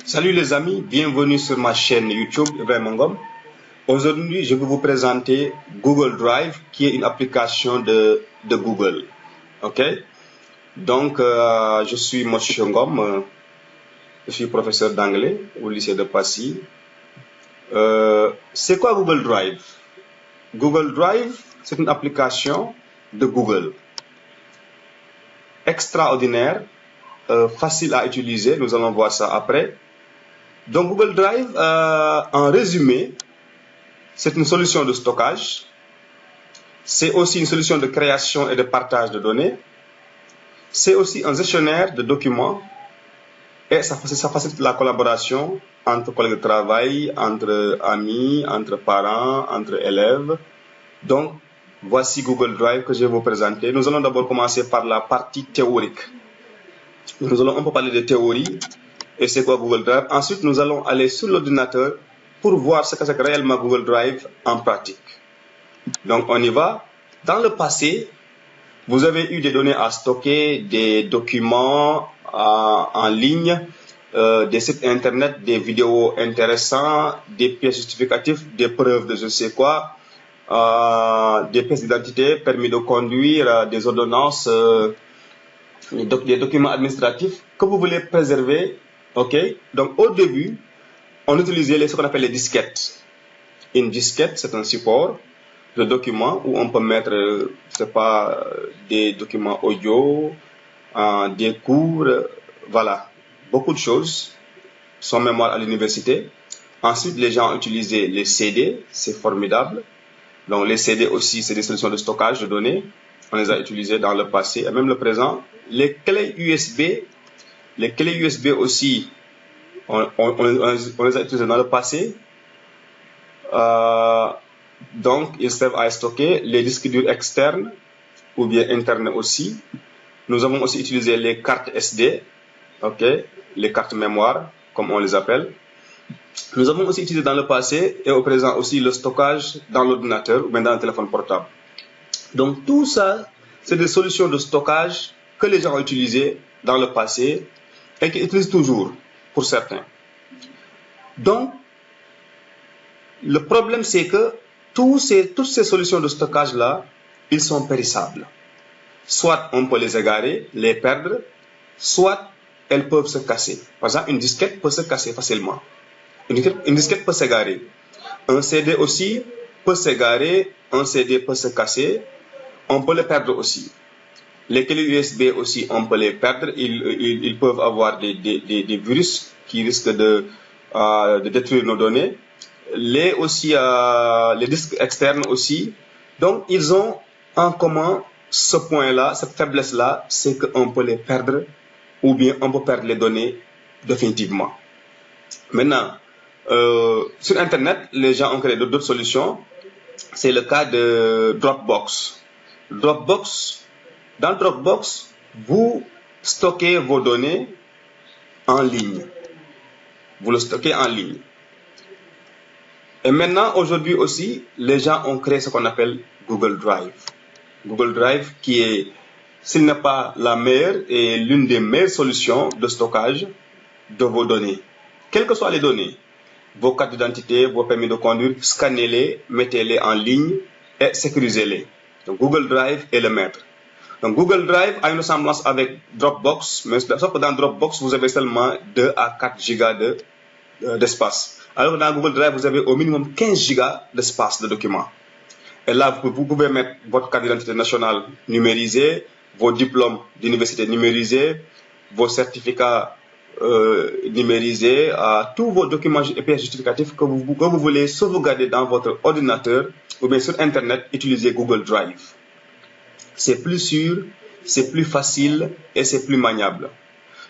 Salut les amis, bienvenue sur ma chaîne YouTube Ibrahima Ngom. Aujourd'hui, je vais vous présenter Google Drive, qui est une application de Google. Ok? Donc, je suis Monsieur Ngom, je suis professeur d'anglais au lycée de Passy. C'est quoi Google Drive? Google Drive, c'est une application de Google. Extraordinaire, facile à utiliser, nous allons voir ça après. Donc Google Drive, en résumé, c'est une solution de stockage. C'est aussi une solution de création et de partage de données. C'est aussi un gestionnaire de documents. Et ça facilite la collaboration entre collègues de travail, entre amis, entre parents, entre élèves. Donc, voici Google Drive que je vais vous présenter. Nous allons d'abord commencer par la partie théorique. Nous allons un peu parler de théorie et c'est quoi Google Drive. Ensuite, nous allons aller sur l'ordinateur pour voir ce que c'est réellement Google Drive en pratique. Donc, on y va. Dans le passé, vous avez eu des données à stocker, des documents en ligne, des sites internet, des vidéos intéressantes, des pièces justificatives, des preuves de je sais quoi, des pièces d'identité, permis de conduire, des ordonnances, des documents administratifs que vous voulez préserver. Ok, donc au début, on utilisait ce qu'on appelle les disquettes. Une disquette, c'est un support de documents où on peut mettre, je sais pas, des documents audio, des cours, voilà, beaucoup de choses. Son mémoire à l'université. Ensuite, les gens ont utilisé les CD, c'est formidable. Donc les CD aussi, c'est des solutions de stockage de données. On les a utilisées dans le passé et même le présent. Les clés USB aussi, on les a utilisées dans le passé. Donc, ils servent à stocker les disques durs externes ou bien internes aussi. Nous avons aussi utilisé les cartes SD, ok, les cartes mémoire, comme on les appelle. Nous avons aussi utilisé dans le passé et au présent aussi le stockage dans l'ordinateur ou bien dans le téléphone portable. Donc, tout ça, c'est des solutions de stockage que les gens ont utilisées dans le passé et qu'ils utilisent toujours pour certains. Donc, le problème, c'est que toutes ces solutions de stockage-là, ils sont périssables. Soit on peut les égarer, les perdre, soit elles peuvent se casser. Par exemple, une disquette peut se casser facilement. Une disquette peut s'égarer. Un CD aussi peut s'égarer, un CD peut se casser, on peut les perdre aussi. Les clés USB aussi, on peut les perdre, ils peuvent avoir des virus qui risquent de détruire nos données. Les disques externes aussi. Donc, ils ont en commun ce point-là, cette faiblesse-là, c'est qu'on peut les perdre ou bien on peut perdre les données définitivement. Maintenant, sur Internet, les gens ont créé d'autres solutions. C'est le cas de Dropbox. Dans Dropbox, vous stockez vos données en ligne. Vous le stockez en ligne. Et maintenant, aujourd'hui aussi, les gens ont créé ce qu'on appelle Google Drive. Google Drive qui est, s'il n'est pas la meilleure, est l'une des meilleures solutions de stockage de vos données. Quelles que soient les données, vos cartes d'identité, vos permis de conduire, scannez-les, mettez-les en ligne et sécurisez-les. Donc Google Drive est le maître. Donc Google Drive a une ressemblance avec Dropbox, mais sauf que dans Dropbox, vous avez seulement 2 à 4 gigas d'espace. Alors que dans Google Drive, vous avez au minimum 15 gigas d'espace de documents. Et là, vous pouvez mettre votre carte d'identité nationale numérisée, vos diplômes d'université numérisés, vos certificats numérisés, tous vos documents et pièces justificatives que vous voulez sauvegarder dans votre ordinateur ou bien sur Internet, utilisez Google Drive. C'est plus sûr, c'est plus facile et c'est plus maniable.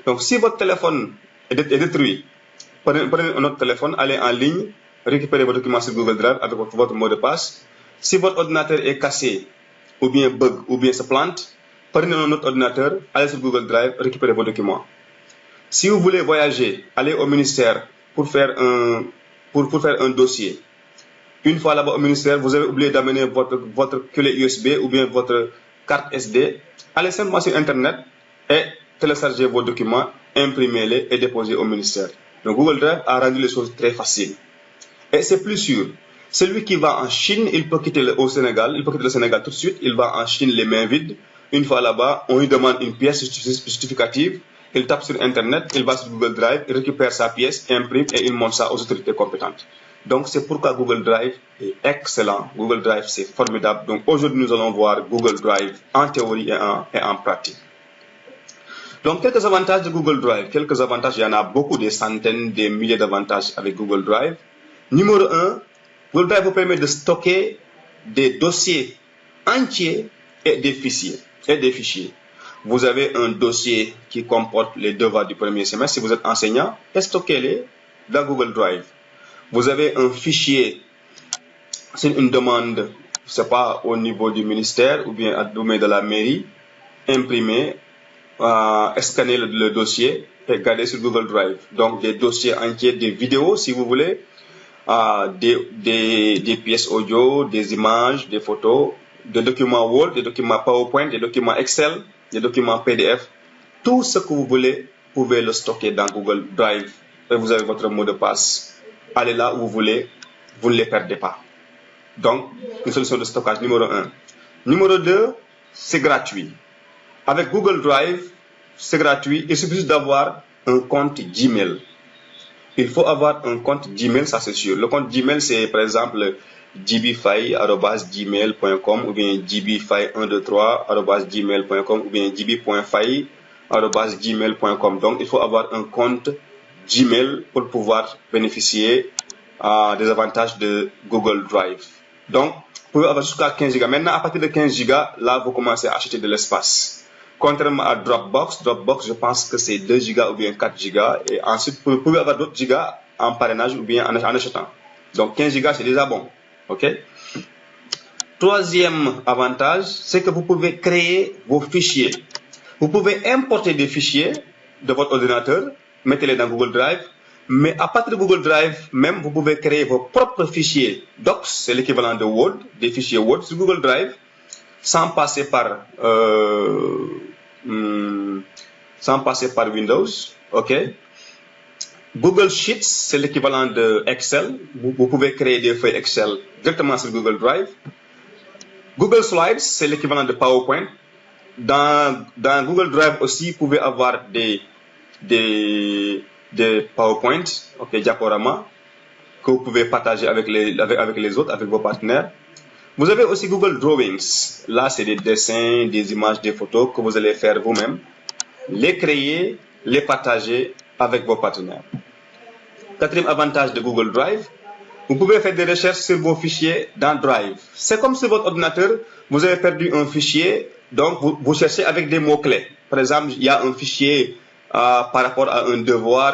Donc, si votre téléphone est détruit, prenez un autre téléphone, allez en ligne, récupérez vos documents sur Google Drive avec votre mot de passe. Si votre ordinateur est cassé, ou bien bug, ou bien se plante, prenez un autre ordinateur, allez sur Google Drive, récupérez vos documents. Si vous voulez voyager, allez au ministère pour faire un dossier. Une fois là-bas au ministère, vous avez oublié d'amener votre clé USB ou bien votre carte SD. Allez simplement sur Internet et téléchargez vos documents, imprimez-les et déposez au ministère. Donc Google Drive a rendu les choses très faciles. Et c'est plus sûr. Celui qui va en Chine, il peut quitter au Sénégal, il peut quitter le Sénégal tout de suite, il va en Chine les mains vides. Une fois là-bas, on lui demande une pièce justificative, il tape sur Internet, il va sur Google Drive, il récupère sa pièce, imprime et il montre ça aux autorités compétentes. Donc c'est pourquoi Google Drive est excellent. Google Drive, c'est formidable. Donc aujourd'hui, nous allons voir Google Drive en théorie et en pratique. Donc quelques avantages de Google Drive. Quelques avantages, il y en a beaucoup, des centaines, des milliers d'avantages avec Google Drive. Numéro 1, Google Drive vous permet de stocker des dossiers entiers et des fichiers. Vous avez un dossier qui comporte les devoirs du premier semestre. Si vous êtes enseignant, stockez-les dans Google Drive. Vous avez un fichier, c'est une demande, je ne sais pas, au niveau du ministère ou bien de la mairie, imprimé, scanner le dossier et garder sur Google Drive. Donc des dossiers entiers, des vidéos si vous voulez, des pièces audio, des images, des photos, des documents Word, des documents PowerPoint, des documents Excel, des documents PDF. Tout ce que vous voulez, vous pouvez le stocker dans Google Drive. Et vous avez votre mot de passe. Allez là où vous voulez, vous ne les perdez pas. Donc, une solution de stockage numéro 1. Numéro 2, c'est gratuit. Avec Google Drive, c'est gratuit. Il suffit d'avoir un compte Gmail. Il faut avoir un compte Gmail, ça c'est sûr. Le compte Gmail, c'est par exemple gbfay@gmail.com ou bien gbfay123@gmail.com ou bien gb.fay@gmail.com. Donc, il faut avoir un compte Gmail pour pouvoir bénéficier des avantages de Google Drive. Donc, vous pouvez avoir jusqu'à 15 Go. Maintenant, à partir de 15 Go, là, vous commencez à acheter de l'espace. Contrairement à Dropbox, je pense que c'est 2 Go ou bien 4 Go. Et ensuite, vous pouvez avoir d'autres gigas en parrainage ou bien en achetant. Donc 15 Go, c'est déjà bon. OK? Troisième avantage, c'est que vous pouvez créer vos fichiers. Vous pouvez importer des fichiers de votre ordinateur, mettez-les dans Google Drive. Mais à partir de Google Drive, même, vous pouvez créer vos propres fichiers. Docs, c'est l'équivalent de Word, des fichiers Word sur Google Drive, sans passer par Windows, ok. Google Sheets, c'est l'équivalent de Excel. Vous pouvez créer des feuilles Excel directement sur Google Drive. Google Slides, c'est l'équivalent de PowerPoint. Dans Google Drive aussi, vous pouvez avoir des PowerPoint, ok, diaporama, que vous pouvez partager avec les autres, avec vos partenaires. Vous avez aussi Google Drawings. Là, c'est des dessins, des images, des photos que vous allez faire vous-même, les créer, les partager avec vos partenaires. Quatrième avantage de Google Drive, vous pouvez faire des recherches sur vos fichiers dans Drive. C'est comme sur votre ordinateur, vous avez perdu un fichier, donc vous cherchez avec des mots-clés. Par exemple, il y a un fichier par rapport à un devoir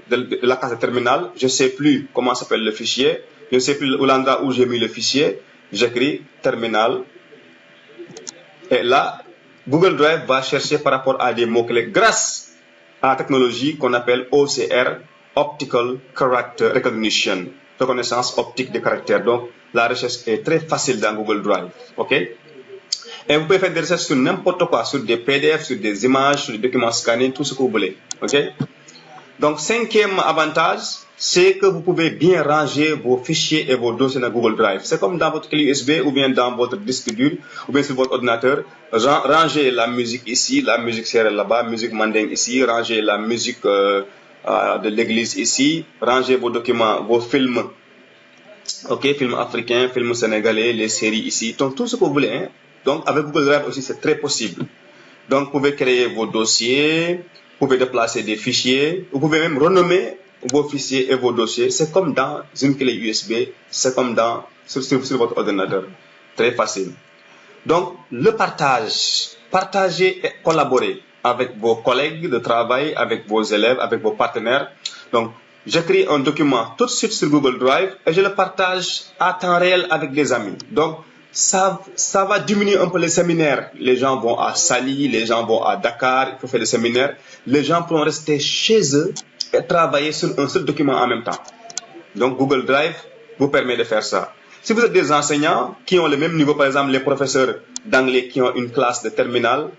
de la classe de terminale. Je ne sais plus comment s'appelle le fichier, je ne sais plus l'endroit où j'ai mis le fichier. J'écris terminal et là, Google Drive va chercher par rapport à des mots-clés grâce à la technologie qu'on appelle OCR, Optical Character Recognition, reconnaissance optique des caractères. Donc, la recherche est très facile dans Google Drive, ok? Et vous pouvez faire des recherches sur n'importe quoi, sur des PDF, sur des images, sur des documents scannés, tout ce que vous voulez, ok? Donc, cinquième avantage, c'est que vous pouvez bien ranger vos fichiers et vos dossiers dans Google Drive. C'est comme dans votre clé USB ou bien dans votre disque dur ou bien sur votre ordinateur. Rangez la musique ici, la musique sérère là-bas, musique mandingue ici, rangez la musique de l'église ici, rangez vos documents, vos films, ok, films africains, films sénégalais, les séries ici, donc tout ce que vous voulez. Hein. Donc, avec Google Drive aussi, c'est très possible. Donc, vous pouvez créer vos dossiers, vous pouvez déplacer des fichiers, vous pouvez même renommer vos fichiers et vos dossiers. C'est comme dans une clé USB, c'est comme sur votre ordinateur. Très facile. Donc, le partage. Partagez et collaborez avec vos collègues de travail, avec vos élèves, avec vos partenaires. Donc, j'écris un document tout de suite sur Google Drive et je le partage à temps réel avec des amis. Donc, ça va diminuer un peu les séminaires. Les gens vont à Sali, les gens vont à Dakar, il faut faire des séminaires. Les gens pourront rester chez eux et travailler sur un seul document en même temps. Donc, Google Drive vous permet de faire ça. Si vous êtes des enseignants qui ont le même niveau, par exemple les professeurs d'anglais qui ont une classe de terminale,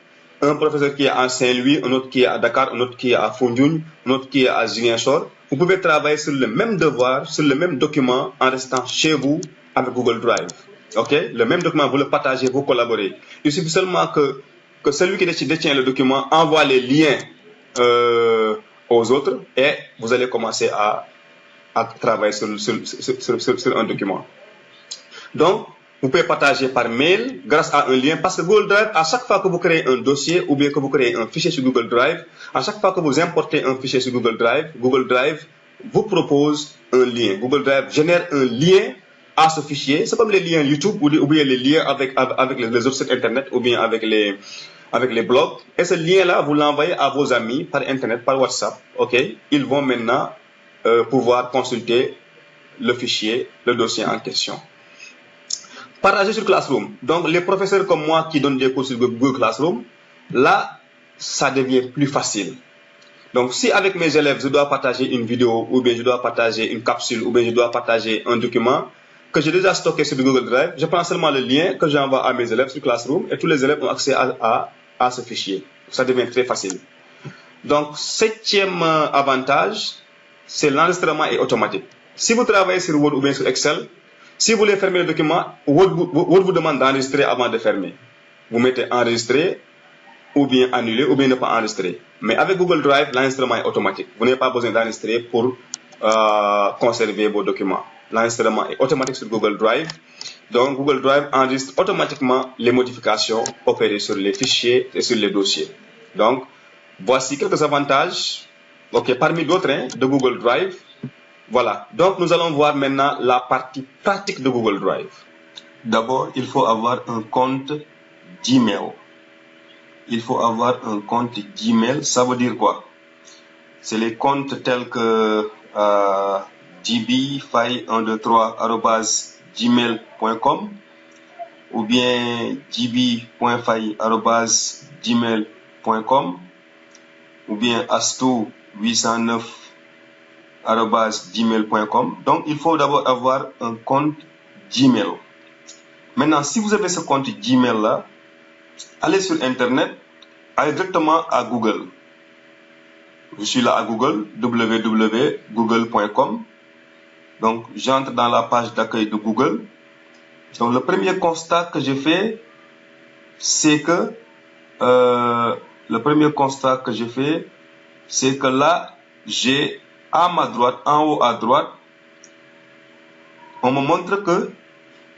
un professeur qui est à Saint-Louis, un autre qui est à Dakar, un autre qui est à Foundiougne, un autre qui est à Ziguinchor, vous pouvez travailler sur le même devoir, sur le même document en restant chez vous avec Google Drive. Ok, le même document, vous le partagez, vous collaborez. Il suffit seulement que celui qui détient le document envoie les liens aux autres et vous allez commencer à travailler sur un document. Donc, vous pouvez partager par mail grâce à un lien parce que Google Drive, à chaque fois que vous créez un dossier ou bien que vous créez un fichier sur Google Drive, à chaque fois que vous importez un fichier sur Google Drive vous propose un lien. Google Drive génère un lien à ce fichier. C'est comme les liens YouTube ou bien les liens avec les autres sites Internet ou bien avec les blogs. Et ce lien-là, vous l'envoyez à vos amis par Internet, par WhatsApp. Ok, ils vont maintenant pouvoir consulter le fichier, le dossier en question. Partager sur Classroom. Donc, les professeurs comme moi qui donnent des cours sur Google Classroom, là, ça devient plus facile. Donc, si avec mes élèves, je dois partager une vidéo, ou bien je dois partager une capsule, ou bien je dois partager un document que j'ai déjà stocké sur Google Drive, je prends seulement le lien que j'envoie à mes élèves sur Classroom et tous les élèves ont accès à ce fichier. Ça devient très facile. Donc, septième avantage, c'est l'enregistrement est automatique. Si vous travaillez sur Word ou bien sur Excel, si vous voulez fermer le document, Word vous demande d'enregistrer avant de fermer. Vous mettez enregistrer, ou bien annuler, ou bien ne pas enregistrer. Mais avec Google Drive, l'enregistrement est automatique. Vous n'avez pas besoin d'enregistrer pour conserver vos documents. L'enregistrement est automatique sur Google Drive. Donc, Google Drive enregistre automatiquement les modifications opérées sur les fichiers et sur les dossiers. Donc, voici quelques avantages, parmi d'autres, de Google Drive. Voilà, donc nous allons voir maintenant la partie pratique de Google Drive. D'abord, il faut avoir un compte Gmail. Il faut avoir un compte Gmail, ça veut dire quoi? C'est les comptes tels que gbfay123@gmail.com ou bien gb.fay@gmail.com ou bien asto809@gmail.com. Donc, il faut d'abord avoir un compte Gmail. Maintenant, si vous avez ce compte Gmail-là, allez sur Internet, allez directement à Google. Je suis là à Google, www.google.com. Donc, j'entre dans la page d'accueil de Google. Donc, le premier constat que j'ai fait, c'est que là, j'ai à ma droite, en haut à droite, on me montre que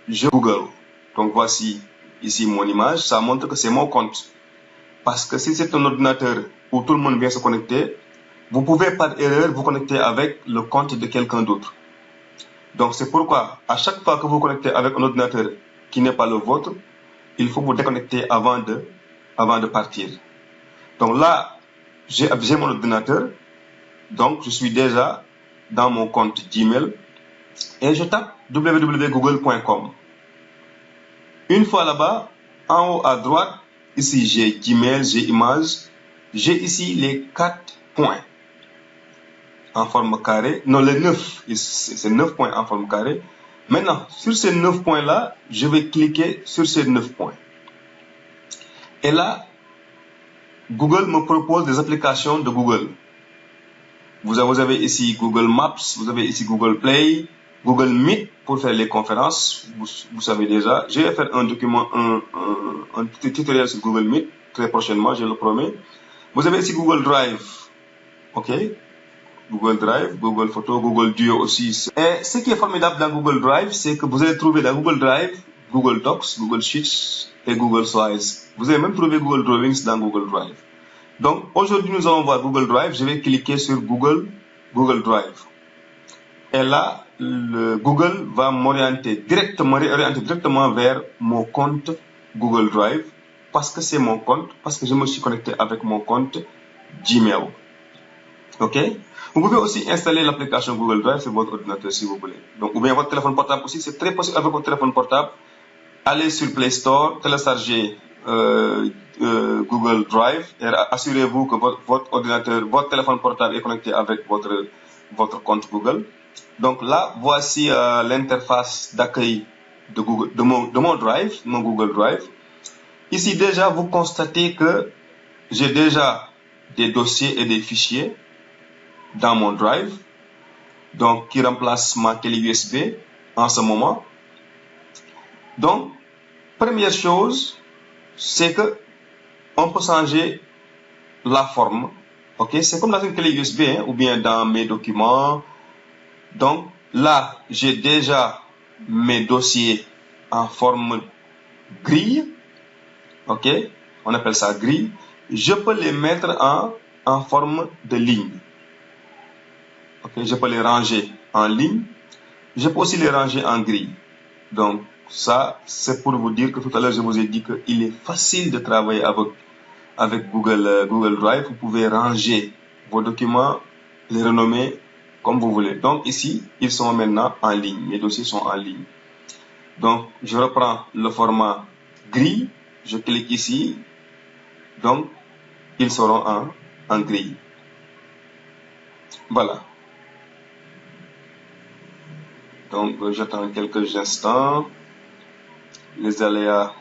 je Google. Donc voici ici mon image, ça montre que c'est mon compte. Parce que si c'est un ordinateur où tout le monde vient se connecter, vous pouvez par erreur vous connecter avec le compte de quelqu'un d'autre. Donc c'est pourquoi à chaque fois que vous connectez avec un ordinateur qui n'est pas le vôtre, il faut vous déconnecter avant de partir. Donc là, j'ai mon ordinateur. Donc, je suis déjà dans mon compte Gmail et je tape www.google.com. Une fois là-bas, en haut à droite, ici j'ai Gmail, j'ai Images, j'ai ici les 4 points en forme carrée. Non, les 9, c'est 9 points en forme carrée. Maintenant, sur ces 9 points-là, je vais cliquer sur ces 9 points. Et là, Google me propose des applications de Google. Vous avez ici Google Maps, vous avez ici Google Play, Google Meet pour faire les conférences, vous savez déjà. Je vais faire un tutoriel sur Google Meet très prochainement, je le promets. Vous avez ici Google Drive, ok? Google Drive, Google Photo, Google Duo aussi. Et ce qui est formidable dans Google Drive, c'est que vous allez trouver dans Google Drive, Google Docs, Google Sheets et Google Slides. Vous allez même trouver Google Drawings dans Google Drive. Donc, aujourd'hui, nous allons voir Google Drive. Je vais cliquer sur Google Drive. Et là, Google va m'orienter directement vers mon compte Google Drive parce que c'est mon compte, parce que je me suis connecté avec mon compte Gmail. Ok? Vous pouvez aussi installer l'application Google Drive sur votre ordinateur si vous voulez. Donc, ou bien votre téléphone portable aussi. C'est très possible avec votre téléphone portable. Allez sur Play Store, téléchargez Google Drive et assurez-vous que votre téléphone portable est connecté avec votre compte Google. Donc là, voici l'interface d'accueil de mon Drive, mon Google Drive. Ici déjà, vous constatez que j'ai déjà des dossiers et des fichiers dans mon Drive. donc qui remplace ma clé USB en ce moment. Donc, première chose, c'est que on peut changer la forme. Ok, c'est comme dans une clé USB hein, ou bien dans mes documents. Donc là, j'ai déjà mes dossiers en forme grille. Ok, on appelle ça grille. Je peux les mettre en forme de ligne. Ok, je peux les ranger en ligne. Je peux aussi les ranger en grille. Donc ça, c'est pour vous dire que tout à l'heure, je vous ai dit qu'il est facile de travailler avec Google Drive. Vous pouvez ranger vos documents, les renommer comme vous voulez. Donc ici, ils sont maintenant en ligne. Mes dossiers sont en ligne. Donc, je reprends le format gris. Je clique ici. Donc, ils seront en gris. Voilà. Donc, j'attends quelques instants. Les aléas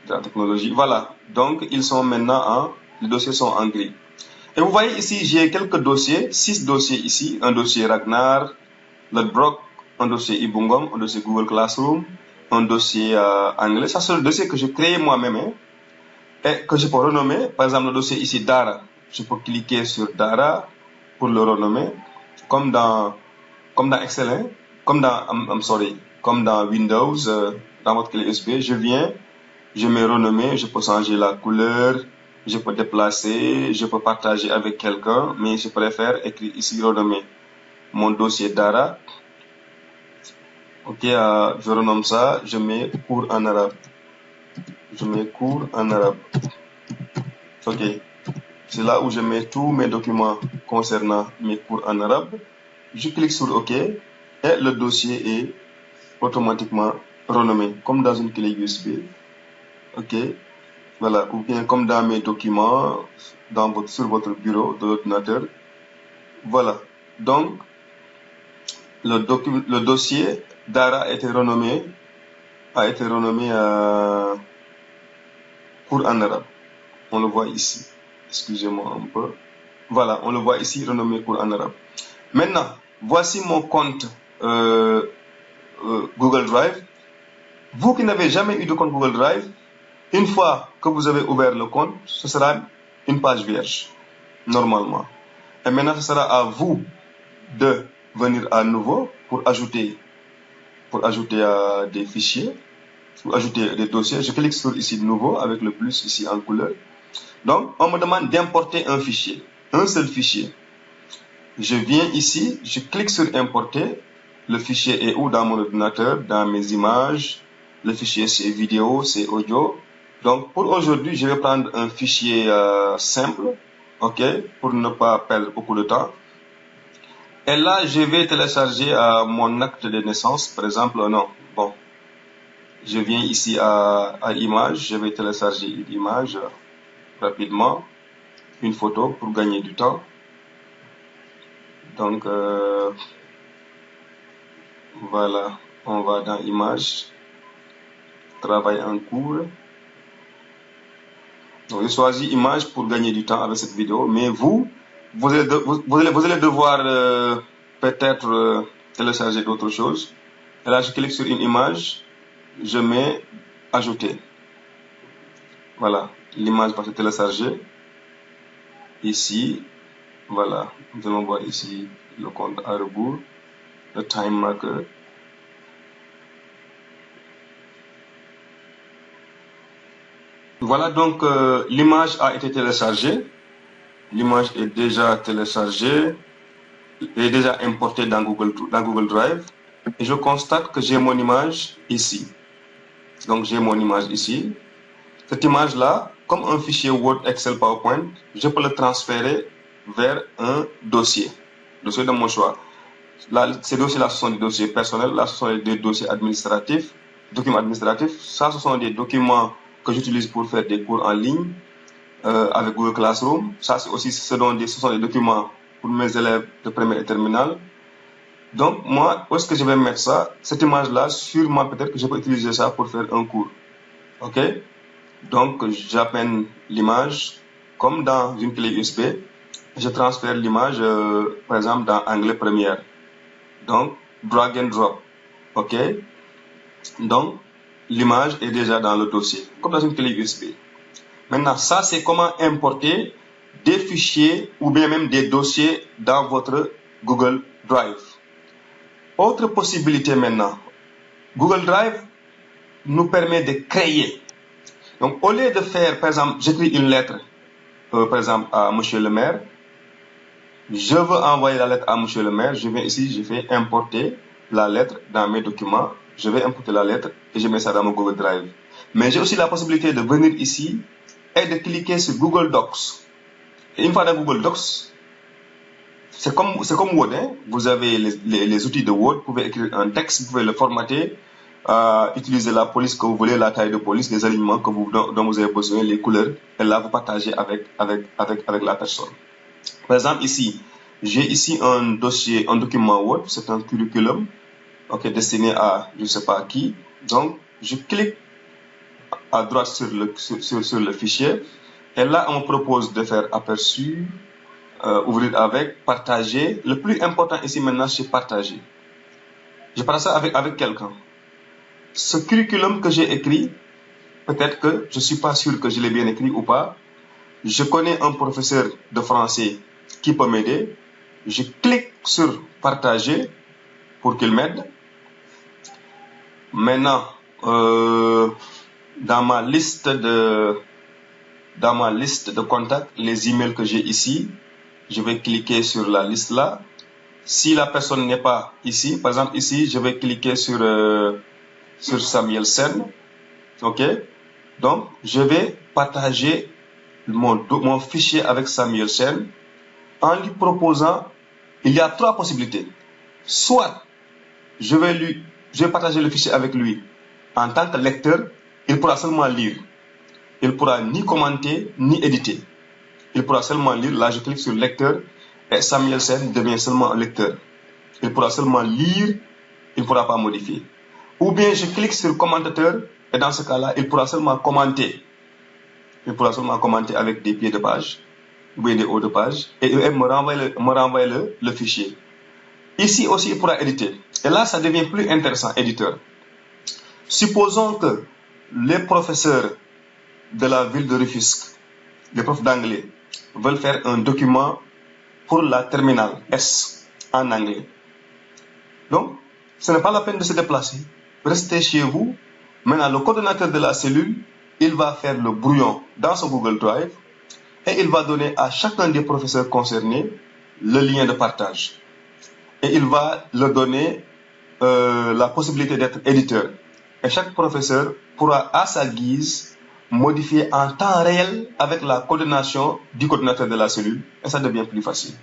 de la technologie. Voilà. Donc, ils sont maintenant les dossiers sont en gris. Et vous voyez ici, j'ai quelques dossiers, 6 dossiers ici. Un dossier Ragnar, Lodbrok, un dossier Ibungom, un dossier Google Classroom, un dossier anglais. Ça, c'est le dossier que j'ai créé moi-même hein, et que je peux renommer. Par exemple, le dossier ici Dara. Je peux cliquer sur Dara pour le renommer. Comme dans Excel, hein, comme dans Windows, dans votre clé USB, je mets renommer, je peux changer la couleur, je peux déplacer, je peux partager avec quelqu'un, mais je préfère écrire ici renommer mon dossier Dara. Ok, je renomme ça, je mets cours en arabe. Je mets cours en arabe. Ok, c'est là où je mets tous mes documents concernant mes cours en arabe. Je clique sur OK et le dossier est automatiquement renommé, comme dans une clé USB. Ok, voilà, ou bien comme dans mes documents sur votre bureau de l'ordinateur. Voilà, donc le dossier Dara a été renommé cours en arabe. On le voit ici. Excusez-moi un peu. Voilà, on le voit ici, renommé cours en arabe. Maintenant, voici mon compte Google Drive. Vous qui n'avez jamais eu de compte Google Drive, une fois que vous avez ouvert le compte, ce sera une page vierge, normalement. Et maintenant, ce sera à vous de venir à nouveau pour ajouter des fichiers, pour ajouter des dossiers. Je clique sur ici nouveau avec le plus ici en couleur. Donc, on me demande d'importer un fichier, un seul fichier. Je viens ici, je clique sur importer. Le fichier est où dans mon ordinateur? Dans mes images. Le fichier c'est vidéo, c'est audio. Donc pour aujourd'hui, je vais prendre un fichier simple, ok, pour ne pas perdre beaucoup de temps. Et là, je vais télécharger mon acte de naissance, par exemple. Non, bon, je viens ici à image, je vais télécharger une image rapidement, une photo pour gagner du temps. Donc voilà, on va dans image, travail en cours. Donc je choisis image pour gagner du temps avec cette vidéo, mais vous allez devoir peut-être télécharger d'autres choses. Et là, je clique sur une image, je mets ajouter. Voilà, l'image va se télécharger. Ici, voilà, nous allons voir ici le compte à rebours, le time marker. Voilà, donc l'image a été téléchargée. L'image est déjà téléchargée, est déjà importée dans Google Drive. Et je constate que j'ai mon image ici. Donc j'ai mon image ici. Cette image-là, comme un fichier Word, Excel, PowerPoint, je peux le transférer vers un dossier de mon choix. Là, ces dossiers-là, ce sont des dossiers personnels. Là, ce sont des dossiers administratifs, documents administratifs. Ça, ce sont des documents que j'utilise pour faire des cours en ligne avec Google Classroom. Ça, c'est aussi ce sont des documents pour mes élèves de première et terminale. Donc, moi, où est-ce que je vais mettre ça? Cette image-là, sûrement, peut-être que je peux utiliser ça pour faire un cours. OK? Donc, j'appelle l'image comme dans une clé USB. Je transfère l'image, par exemple, dans Anglais Première. Donc, drag and drop. OK? Donc, l'image est déjà dans le dossier, comme dans une clé USB. Maintenant, ça, c'est comment importer des fichiers ou bien même des dossiers dans votre Google Drive. Autre possibilité maintenant, Google Drive nous permet de créer. Donc, au lieu de faire, par exemple, j'écris une lettre, par exemple, à Monsieur le maire, je veux envoyer la lettre à Monsieur le maire, je viens ici, je fais importer la lettre dans mes documents, je vais importer la lettre et je mets ça dans mon Google Drive. Mais j'ai aussi la possibilité de venir ici et de cliquer sur Google Docs. Et une fois dans Google Docs, c'est comme Word, hein? Vous avez les outils de Word, vous pouvez écrire un texte, vous pouvez le formater, utiliser la police que vous voulez, la taille de police, les alignements dont vous avez besoin, les couleurs, et là vous partagez avec la personne. Par exemple ici, j'ai ici un dossier, un document Word, c'est un curriculum, okay, destiné à je ne sais pas qui. Donc je clique à droite sur le fichier, et là on me propose de faire aperçu, ouvrir avec, partager. Le plus important ici maintenant, c'est partager. Je partage ça avec quelqu'un. Ce curriculum que j'ai écrit, peut-être que je ne suis pas sûr que je l'ai bien écrit ou pas. Je connais un professeur de français qui peut m'aider. Je clique sur partager pour qu'il m'aide. Maintenant, dans ma liste de contacts, les emails que j'ai ici, je vais cliquer sur la liste là. Si la personne n'est pas ici, par exemple ici, je vais cliquer sur Samuel Sen. OK? Donc, je vais partager mon fichier avec Samuel Sen en lui proposant, il y a 3 possibilités. Soit, je vais partager le fichier avec lui en tant que lecteur, il pourra seulement lire. Il ne pourra ni commenter, ni éditer. Il pourra seulement lire. Là, je clique sur lecteur et Samuel Sen devient seulement un lecteur. Il pourra seulement lire, il ne pourra pas modifier. Ou bien je clique sur commentateur et dans ce cas-là, il pourra seulement commenter. Il pourra seulement commenter avec des pieds de page ou bien des hauts de page et me renvoyer le fichier. Ici aussi, il pourra éditer. Et là, ça devient plus intéressant, éditeur. Supposons que les professeurs de la ville de Rufisque, les profs d'anglais, veulent faire un document pour la terminale S en anglais. Donc, ce n'est pas la peine de se déplacer. Restez chez vous. Maintenant, le coordonnateur de la cellule, il va faire le brouillon dans son Google Drive et il va donner à chacun des professeurs concernés le lien de partage. Et il va leur donner la possibilité d'être éditeur. Et chaque professeur pourra, à sa guise, modifier en temps réel avec la coordination du coordinateur de la cellule. Et ça devient plus facile.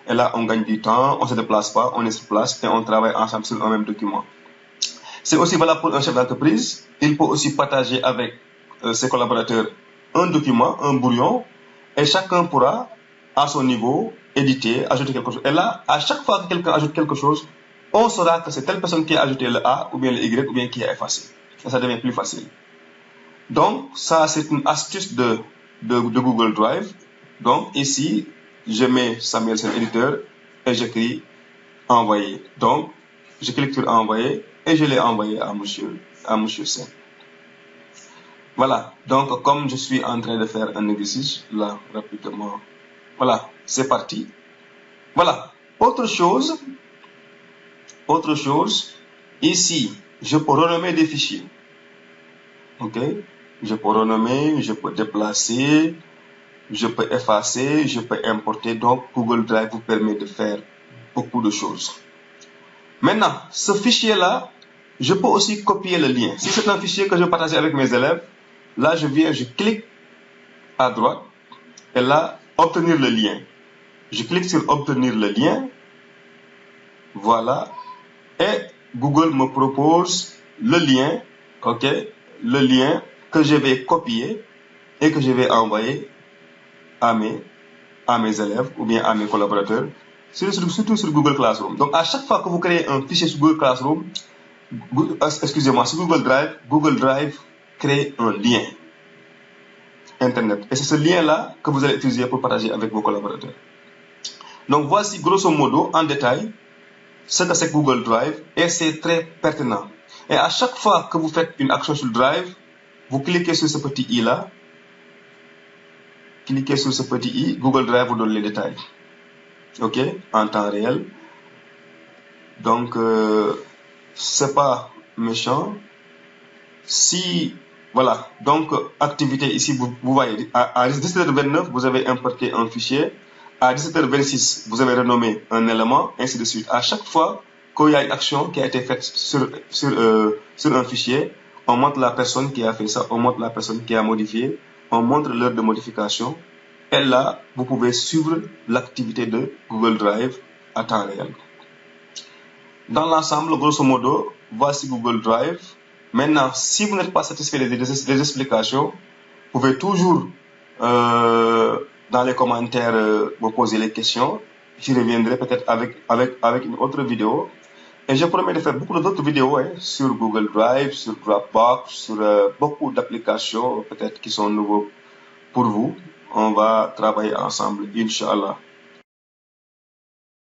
Et là, on gagne du temps, on ne se déplace pas, on est sur place et on travaille ensemble sur un même document. C'est aussi valable pour un chef d'entreprise. Il peut aussi partager avec ses collaborateurs un document, un brouillon, et chacun pourra, à son niveau, éditer, ajouter quelque chose. Et là, à chaque fois que quelqu'un ajoute quelque chose, on saura que c'est telle personne qui a ajouté le A, ou bien le Y, ou bien qui a effacé. Et ça devient plus facile. Donc, ça, c'est une astuce de Google Drive. Donc, ici, je mets Samuel Sen éditeur et j'écris envoyer. Donc, je clique sur envoyer et je l'ai envoyé à monsieur Sen. Voilà. Donc, comme je suis en train de faire un exercice, là, rapidement. Voilà, c'est parti. Voilà. Autre chose, ici, je peux renommer des fichiers. OK? Je peux renommer, je peux déplacer, je peux effacer, je peux importer. Donc, Google Drive vous permet de faire beaucoup de choses. Maintenant, ce fichier-là, je peux aussi copier le lien. Si c'est un fichier que je vais partager avec mes élèves, là, je clique à droite et là, obtenir le lien. Je clique sur obtenir le lien. Voilà. Et Google me propose le lien, OK, le lien que je vais copier et que je vais envoyer à mes élèves ou bien à mes collaborateurs, surtout sur Google Classroom. Donc, à chaque fois que vous créez un fichier sur Google Classroom, sur Google Drive crée un lien Internet. Et c'est ce lien-là que vous allez utiliser pour partager avec vos collaborateurs. Donc, voici grosso modo, en détail, ce que c'est Google Drive et c'est très pertinent. Et à chaque fois que vous faites une action sur Drive, vous cliquez sur ce petit i là, cliquez sur ce petit i, Google Drive vous donne les détails. Ok, en temps réel. Donc, c'est pas méchant. Si, voilà, donc activité ici, vous voyez, à 17h29, vous avez importé un fichier. À 17h26, vous avez renommé un élément, ainsi de suite. À chaque fois qu'il y a une action qui a été faite sur un fichier, on montre la personne qui a fait ça, on montre la personne qui a modifié, on montre l'heure de modification. Et là, vous pouvez suivre l'activité de Google Drive à temps réel. Dans l'ensemble, grosso modo, voici Google Drive. Maintenant, si vous n'êtes pas satisfait des explications, vous pouvez toujours dans les commentaires me poser les questions. Je reviendrai peut-être avec une autre vidéo. Et je promets de faire beaucoup d'autres vidéos sur Google Drive, sur Dropbox, sur beaucoup d'applications peut-être qui sont nouveaux pour vous. On va travailler ensemble, Inch'Allah.